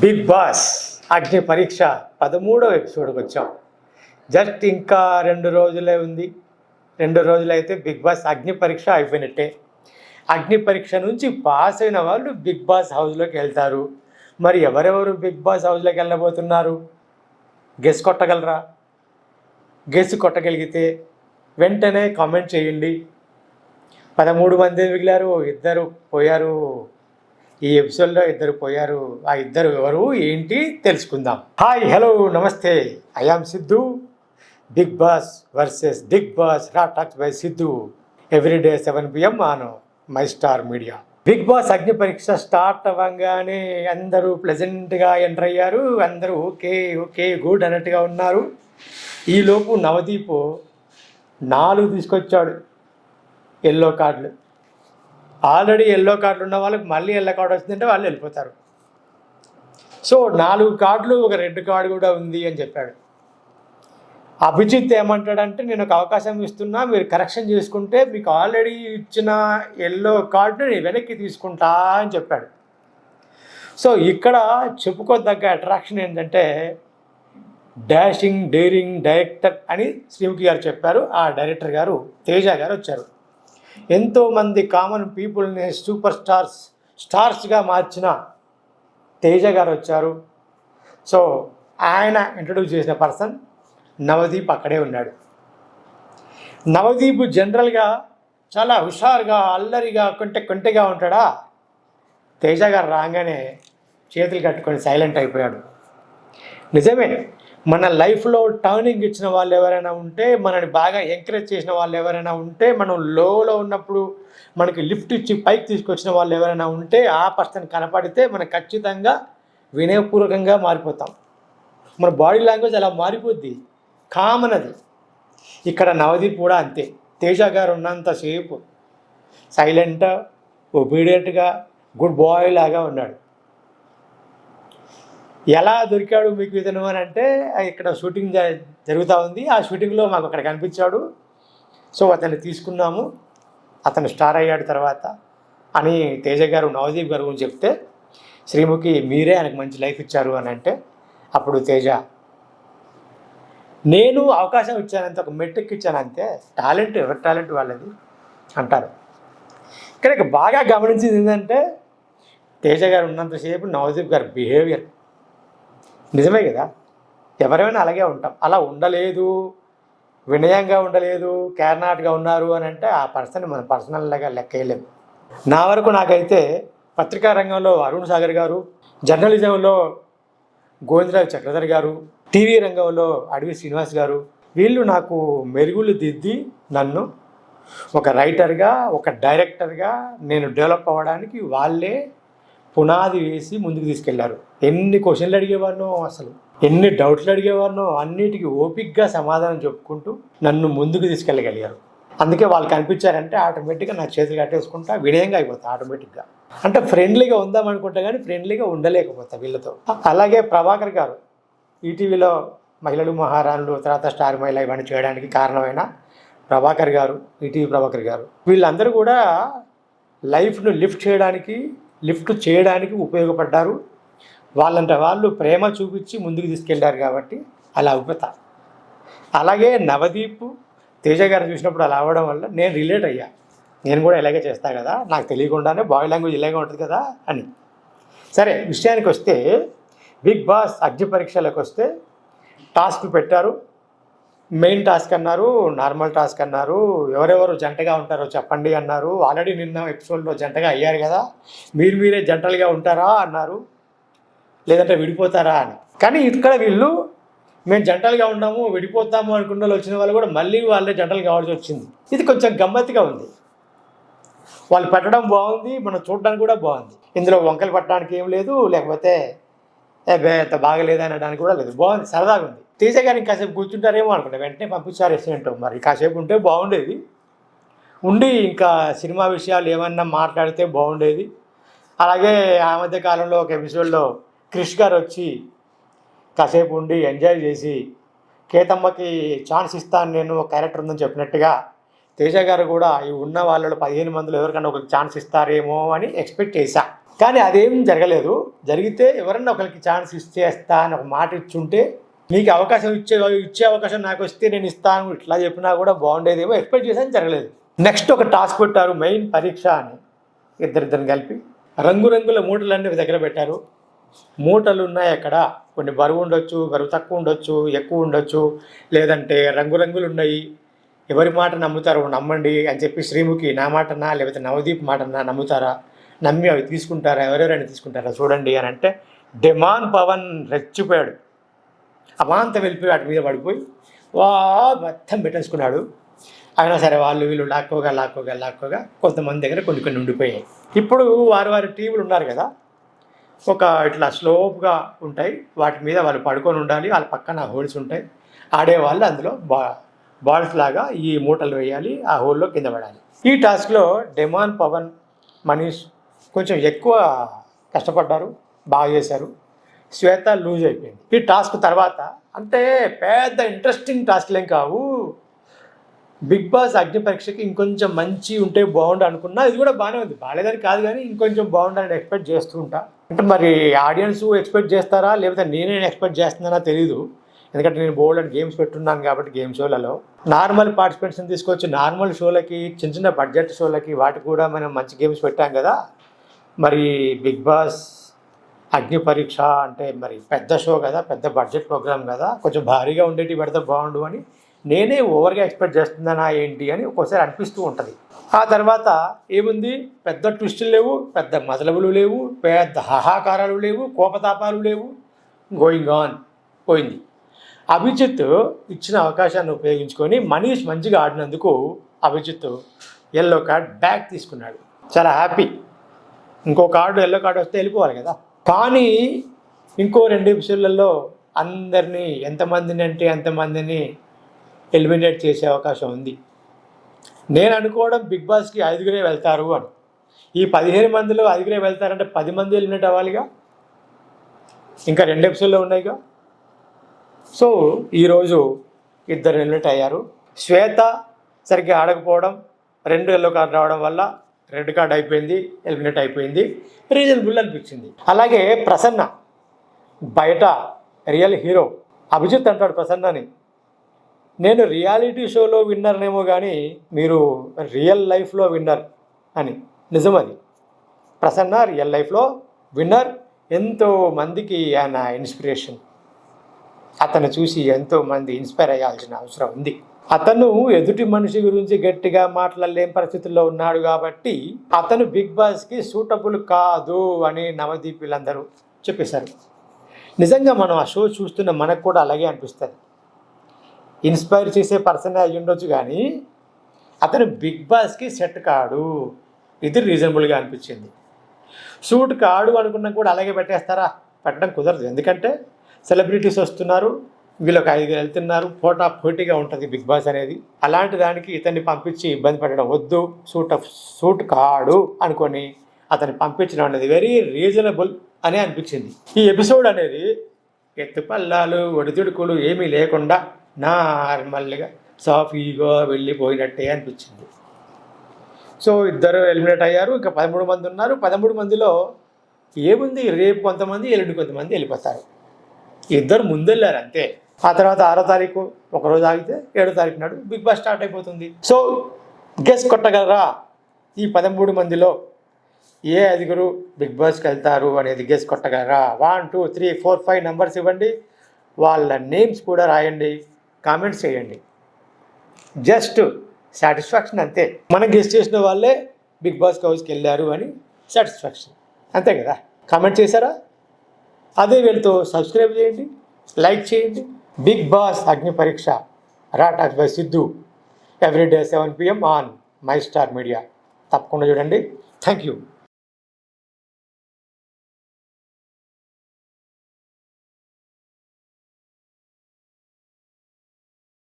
Big Boss Agni పరీక్ష 13వ ఎపిసోడ్కి వచ్చాం. Just ఇంకా 2 రోజులే ఉంది. 2 రోజులైతే బిగ్ బాస్ అగ్ని పరీక్ష అయిపోయినట్టే. అగ్ని పరీక్ష నుంచి పాస్ అయిన వాళ్ళు బిగ్ బాస్ హౌస్లోకి వెళ్తారు. మరి ఎవరెవరు బిగ్ బాస్ హౌస్లోకి వెళ్ళబోతున్నారు? గెస్ కొట్టగలరా? గెస్ కొట్టగలిగితే వెంటనే కామెంట్ చేయండి. 13 మంది మిగిలారు, 2 పోయారు. ఈ ఎపిసోడ్లో 2 పోయారు. ఆ 2 ఎవరు ఏంటి తెలుసుకుందాం. హాయ్, హలో, నమస్తే. I am Siddhu. Bigg Boss versus Bigg Boss raw talks by Siddhu everyday 7 PM on my Star Media. Bigg Boss Agni Pariksha start అవ్వగానే అందరూ ప్లెజెంట్గా ఎంటర్ అయ్యారు. అందరూ ఓకే ఓకే గుడ్ అన్నట్టుగా ఉన్నారు. ఈలోపు నవదీప్ 4 తీసుకొచ్చాడు ఎల్లో కార్డులు. ఆల్రెడీ ఎల్లో కార్డులు ఉన్న వాళ్ళకి మళ్ళీ ఎల్లో కార్డు వచ్చిందంటే వాళ్ళు వెళ్ళిపోతారు. సో 4 కార్డులు, ఒక రెడ్ కార్డు కూడా ఉంది అని చెప్పాడు. అభిజిత్ ఏమంటాడంటే, నేను ఒక అవకాశం ఇస్తున్నా, మీరు కరెక్షన్ చేసుకుంటే మీకు ఆల్రెడీ ఇచ్చిన ఎల్లో కార్డుని నేను వెనక్కి తీసుకుంటా అని చెప్పాడు. సో ఇక్కడ చెప్పుకోదగ్గ అట్రాక్షన్ ఏంటంటే, డాషింగ్ డేరింగ్ డైరెక్టర్ అని శ్రీముఖి గారు చెప్పారు. ఆ డైరెక్టర్ గారు తేజ గారు వచ్చారు. ఎంతోమంది కామన్ పీపుల్ని సూపర్ స్టార్స్గా మార్చిన తేజ గారు వచ్చారు. సో ఆయన ఇంట్రడ్యూస్ చేసిన పర్సన్ నవదీప్ అక్కడే ఉన్నాడు. నవదీప్ జనరల్గా చాలా హుషారుగా అల్లరిగా కొంటెగా ఉంటాడా. తేజ గారు రాగానే చేతులు కట్టుకొని సైలెంట్ అయిపోయాడు. నిజమే, మన లైఫ్లో టర్నింగ్ ఇచ్చిన వాళ్ళు ఎవరైనా ఉంటే, మనని బాగా ఎంకరేజ్ చేసిన వాళ్ళు ఎవరైనా ఉంటే, మనం లోలో ఉన్నప్పుడు మనకి లిఫ్ట్ ఇచ్చి పైకి తీసుకొచ్చిన వాళ్ళు ఎవరైనా ఉంటే, ఆ పర్సన్ కనపడితే మనం ఖచ్చితంగా వినయపూర్వకంగా మారిపోతాం. మన బాడీ లాంగ్వేజ్ అలా మారిపోద్ది, కామన్ అది. ఇక్కడ నవదీప్ కూడా అంతే. తేజ గారు ఉన్నంతసేపు సైలెంట్, ఒబీడియంట్గా, గుడ్ బాయ్ లాగా ఉన్నాడు. ఎలా దొరికాడు మీకు ఇతను అని అంటే, ఇక్కడ షూటింగ్ జరుగుతూ ఉంది. ఆ షూటింగ్లో మాకు అక్కడ కనిపించాడు. సో అతన్ని తీసుకున్నాము, అతను స్టార్ అయ్యాడు తర్వాత అని తేజ గారు నవదీప్ గారు గురించి చెప్తే, శ్రీముఖి మీరే ఆయనకు మంచి లైఫ్ ఇచ్చారు అని అంటే, అప్పుడు తేజ, నేను అవకాశం ఇచ్చానంతే, ఒక మెట్రిక్ ఇచ్చానంతే, టాలెంట్ ఎవరి టాలెంట్ వాళ్ళది అంటారు. ఇక్కడ బాగా గమనించింది ఏంటంటే, తేజ గారు ఉన్నంతసేపు నవదీప్ గారి బిహేవియర్ నిజమే కదా. ఎవరైనా అలాగే ఉంటాం. అలా ఉండలేదు, వినయంగా ఉండలేదు, కేర్నాట్గా ఉన్నారు అని అంటే ఆ పర్సన్ మన పర్సనల్గా లెక్క వేయలేము. నా వరకు నాకైతే పత్రికా రంగంలో అరుణ్ సాగర్ గారు, జర్నలిజంలో గోవిందరావు చక్రధర్ గారు, టీవీ రంగంలో అడవి శ్రీనివాస్ గారు, వీళ్ళు నాకు మెరుగులు దిద్ది నన్ను ఒక రైటర్గా, ఒక డైరెక్టర్గా నేను డెవలప్ అవ్వడానికి వాళ్ళే పునాది వేసి ముందుకు తీసుకెళ్లారు. ఎన్ని క్వశ్చన్లు అడిగేవాడినో, అసలు ఎన్ని డౌట్లు అడిగేవాడినో, అన్నిటికీ ఓపిక్గా సమాధానం చెప్పుకుంటూ నన్ను ముందుకు తీసుకెళ్ళగలిగారు. అందుకే వాళ్ళు కనిపించారంటే ఆటోమేటిక్గా నా చేతులు కట్టేసుకుంటా వినయంగా అయిపోతా ఆటోమేటిక్గా. అంటే ఫ్రెండ్లీగా ఉందామనుకుంటా కానీ ఫ్రెండ్లీగా ఉండలేకపోతా వీళ్ళతో. అలాగే ప్రభాకర్ గారు ఈటీవీలో మహిళలు మహారాణులు, తర్వాత స్టార్ మహిళ ఇవన్నీ చేయడానికి కారణమైన ప్రభాకర్ గారు, ఈటీవీ ప్రభాకర్ గారు, వీళ్ళందరూ కూడా లైఫ్ను లిఫ్ట్ చేయడానికి ఉపయోగపడ్డారు. వాళ్ళంటే వాళ్ళు ప్రేమ చూపించి ముందుకు తీసుకెళ్లారు కాబట్టి అలా అయిపోతా. అలాగే నవదీప్ తేజ గారు చూసినప్పుడు అలా అవ్వడం వల్ల నేను రిలేట్ అయ్యా. నేను కూడా ఇలాగే చేస్తా కదా, నాకు తెలియకుండానే బాడీ లాంగ్వేజ్ ఇలాగే ఉంటుంది కదా అని. సరే, విషయానికి వస్తే బిగ్ బాస్ అగ్ని పరీక్షలకు వస్తే టాస్క్ పెట్టారు. మెయిన్ టాస్క్ అన్నారు, నార్మల్ టాస్క్ అన్నారు, ఎవరెవరు జంటగా ఉంటారో చెప్పండి అన్నారు. ఆల్రెడీ నిన్న ఎపిసోడ్లో జంటగా అయ్యారు కదా, మీరే జంటలుగా ఉంటారా అన్నారు, లేదంటే విడిపోతారా అని. కానీ ఇక్కడ వీళ్ళు మేము జంటలుగా ఉన్నాము, విడిపోతాము అనుకున్న వాళ్ళు వచ్చిన వాళ్ళు కూడా మళ్ళీ వాళ్ళే జంటలు కావాల్సి వచ్చింది. ఇది కొంచెం గమ్మత్తుగా ఉంది. వాళ్ళు పెట్టడం బాగుంది, మనం చూడడానికి కూడా బాగుంది. ఇందులో వంకలు పట్టడానికి ఏం లేదు, లేకపోతే అంత బాగలేదు అనడానికి కూడా లేదు. బాగుంది, సరదాగా ఉంది. తేజ గారు ఇంకాసేపు కూర్చుంటారేమో అనుకుంటా, వెంటనే పంపించారు ఎస్టేంటో. మరి కాసేపు ఉంటే బాగుండేది, ఉండి ఇంకా సినిమా విషయాలు ఏమన్నా మాట్లాడితే బాగుండేది. అలాగే ఆ మధ్య కాలంలో ఒక ఎపిసోడ్లో క్రిష్ గారు వచ్చి కాసేపు ఉండి ఎంజాయ్ చేసి, కేతమ్మకి ఛాన్స్ ఇస్తాను నేను, ఒక క్యారెక్టర్ ఉందని చెప్పినట్టుగా తేజ గారు కూడా ఈ ఉన్న వాళ్ళలో 15 మందిలో ఎవరికన్నా ఒక ఛాన్స్ ఇస్తారేమో అని ఎక్స్పెక్ట్ చేశా. కానీ అదేం జరగలేదు. జరిగితే ఎవరన్నా ఒకరికి ఛాన్స్ ఇచ్చేస్తా అని ఒక మాట ఇచ్చుంటే, నీకు అవకాశం ఇచ్చే అవకాశం నాకు వస్తే నేను ఇస్తాను ఇట్లా చెప్పినా కూడా బాగుండేదేమో, ఎక్స్పెక్ట్ చేశాను, జరగలేదు. నెక్స్ట్ ఒక టాస్క్ పెట్టారు, మెయిన్ పరీక్ష అని. ఇద్దరిద్దరిని కలిపి రంగురంగుల మూటలన్నీ దగ్గర పెట్టారు. మూటలు ఉన్నాయి అక్కడ, కొన్ని బరువు ఉండొచ్చు, బరువు తక్కువ ఉండొచ్చు, ఎక్కువ ఉండొచ్చు, లేదంటే రంగురంగులు ఉన్నాయి. ఎవరి మాట నమ్ముతారో నమ్మండి అని చెప్పి శ్రీముఖి నా మాటనా లేకపోతే నవదీప్ మాటనా నమ్ముతారా, నమ్మి అవి తీసుకుంటారా, ఎవరెవరైనా తీసుకుంటారా చూడండి అని అంటే డిమాండ్ పవన్ రెచ్చిపోయాడు. అమాంతం వెళ్ళిపోయి వాటి మీద పడిపోయి మొత్తం పెట్టేసుకున్నాడు. అయినా సరే వాళ్ళు వీళ్ళు లాక్కోగా కొంతమంది దగ్గర కొన్ని ఉండిపోయాయి. ఇప్పుడు వారి టీములు ఉన్నారు కదా, ఒక ఇట్లా స్లోప్గా ఉంటాయి, వాటి మీద వాళ్ళు పడుకొని ఉండాలి, వాళ్ళ పక్కన హోల్స్ ఉంటాయి. ఆడేవాళ్ళు అందులో బాల్స్ లాగా ఈ మూటలు వేయాలి, ఆ హోల్లో కింద పడాలి. ఈ టాస్క్లో డిమాండ్ పవన్ మనీష్ కొంచెం ఎక్కువ కష్టపడ్డారు, బాగా చేశారు. శ్వేత లూజ్ అయిపోయింది. ఈ టాస్క్ తర్వాత అంటే పెద్ద ఇంట్రెస్టింగ్ టాస్క్లు ఏం కావు. బిగ్ బాస్ అగ్ని పరీక్షకి ఇంకొంచెం మంచి ఉంటే బాగుండు అనుకున్నా, ఇది కూడా బాగానే ఉంది, బాగాలేదని కాదు కానీ ఇంకొంచెం బాగుండని ఎక్స్పెక్ట్ చేస్తూ ఉంటా. అంటే మరి ఆడియన్స్ ఎక్స్పెక్ట్ చేస్తారా లేకపోతే నేనే ఎక్స్పెక్ట్ చేస్తున్నానా తెలీదు. ఎందుకంటే నేను బోల్డ్ అండ్ గేమ్స్ పెట్టున్నాను కాబట్టి గేమ్ షోలలో నార్మల్ పార్టిసిపెంట్స్ని తీసుకొచ్చి నార్మల్ షోలకి, చిన్న బడ్జెట్ షోలకి వాటికి కూడా మనం మంచి గేమ్స్ పెట్టాం కదా. మరి బిగ్ బాస్ అగ్ని పరీక్ష అంటే మరి పెద్ద షో కదా, పెద్ద బడ్జెట్ ప్రోగ్రామ్ కదా, కొంచెం భారీగా ఉండేటి పెడితే బాగుండు అని నేనే ఓవర్గా ఎక్స్పెక్ట్ చేస్తున్నానా ఏంటి అని ఒక్కోసారి అనిపిస్తూ ఉంటుంది. ఆ తర్వాత ఏముంది, పెద్ద ట్విస్టులు లేవు, పెద్ద మతలబులు లేవు, పెద్ద హాహాకారాలు లేవు, కోపతాపాలు లేవు, గోయింగ్ ఆన్ పోయింది. అభిజిత్ ఇచ్చిన అవకాశాన్ని ఉపయోగించుకొని మనీష్ మంచిగా ఆడినందుకు అభిజిత్ ఎల్లో కార్డ్ బ్యాక్ తీసుకున్నాడు. చాలా హ్యాపీ. ఇంకో కార్డు ఎల్లో కార్డు వస్తే వెళ్ళిపోవాలి కదా. కానీ ఇంకో 2 ఎపిసోడ్లలో అందరినీ ఎంతమందిని అంటే అంతమందిని ఎలిమినేట్ చేసే అవకాశం ఉంది. నేను అనుకోవడం బిగ్ బాస్కి 5గురే వెళ్తారు అని. ఈ 15 మందిలో 5గురే వెళ్తారంటే 10 మంది ఎలిమినేట్ అవ్వాలిగా, ఇంకా 2 ఎపిసోడ్లో ఉన్నాయిగా. సో ఈరోజు 2 ఎలిమినేట్ అయ్యారు. శ్వేత సరిగ్గా ఆడకపోవడం, 2 ఎల్లో కార్డు రావడం వల్ల రెడ్ కార్డ్ అయిపోయింది, ఎలిమినేట్ అయిపోయింది. రీజనబుల్ అనిపించింది. అలాగే ప్రసన్న బయట రియల్ హీరో. అభిజిత్ అంటాడు ప్రసన్నని, నేను రియాలిటీ షోలో విన్నర్నేమో కానీ మీరు రియల్ లైఫ్లో విన్నర్ అని. నిజం అది. ప్రసన్న రియల్ లైఫ్లో విన్నర్. ఎంతో మందికి ఆయన ఇన్స్పిరేషన్. అతను చూసి ఎంతోమంది ఇన్స్పైర్ అయ్యాల్సిన అవసరం ఉంది. అతను ఎదుటి మనిషి గురించి గట్టిగా మాట్లాడలేని పరిస్థితుల్లో ఉన్నాడు కాబట్టి అతను బిగ్ బాస్కి సూటబుల్ కాదు అని నవదీప్ వీళ్ళందరూ చెప్పేశారు. నిజంగా మనం ఆ షో చూస్తున్న మనకు కూడా అలాగే అనిపిస్తుంది. ఇన్స్పైర్ చేసే పర్సన్ అయ్యి ఉండొచ్చు కానీ అతను బిగ్ బాస్కి సెట్ కాడు. ఇది రీజనబుల్గా అనిపించింది. సూట్ కాడు అనుకున్నా కూడా అలాగే పెట్టేస్తారా? పెట్టడం కుదరదు. ఎందుకంటే సెలబ్రిటీస్ వస్తున్నారు, వీళ్ళకి 5 వెళ్తున్నారు, పోటాపోటీగా ఉంటుంది బిగ్ బాస్ అనేది. అలాంటి దానికి ఇతన్ని పంపించి ఇబ్బంది పెట్టడం వద్దు, సూట్ కాడు అనుకొని అతన్ని పంపించడం అనేది వెరీ రీజనబుల్ అని అనిపించింది. ఈ ఎపిసోడ్ అనేది ఎత్తుపల్లాలు ఒడిదుడుకులు ఏమీ లేకుండా నార్మల్గా సాఫీగా వెళ్ళిపోయినట్టే అనిపించింది. సో 2 ఎలిమినేట్ అయ్యారు. ఇంకా 13 మంది ఉన్నారు. 13 మందిలో ఏముంది, రేపు కొంతమంది, ఎల్లుండి కొంతమంది వెళ్ళిపోతారు. 2 ముందెళ్ళారు అంతే. ఆ తర్వాత 6వ తారీఖు ఒకరోజు ఆగితే 7వ తారీఖు నాడు బిగ్ బాస్ స్టార్ట్ అయిపోతుంది. సో గెస్ కొట్టగలరా ఈ 13 మందిలో ఏ 5గురు బిగ్ బాస్కి వెళ్తారు అనేది గెస్ కొట్టగలరా? 1 2 3 4 5 నెంబర్స్ ఇవ్వండి, వాళ్ళ నేమ్స్ కూడా రాయండి, కామెంట్స్ చేయండి. జస్ట్ సాటిస్ఫాక్షన్ అంతే. మనం గెస్ చేసిన వాళ్ళే బిగ్ బాస్ హౌస్కి వెళ్ళారు అని సాటిస్ఫాక్షన్, అంతే కదా. కామెంట్ చేశారా? అదే వీళ్ళతో సబ్స్క్రైబ్ చేయండి, లైక్ చేయండి. బిగ్ బాస్ అగ్ని పరీక్ష రా talks by Siddhu everyday 7 PM on my Star media. తప్పకుండా చూడండి. Thank you.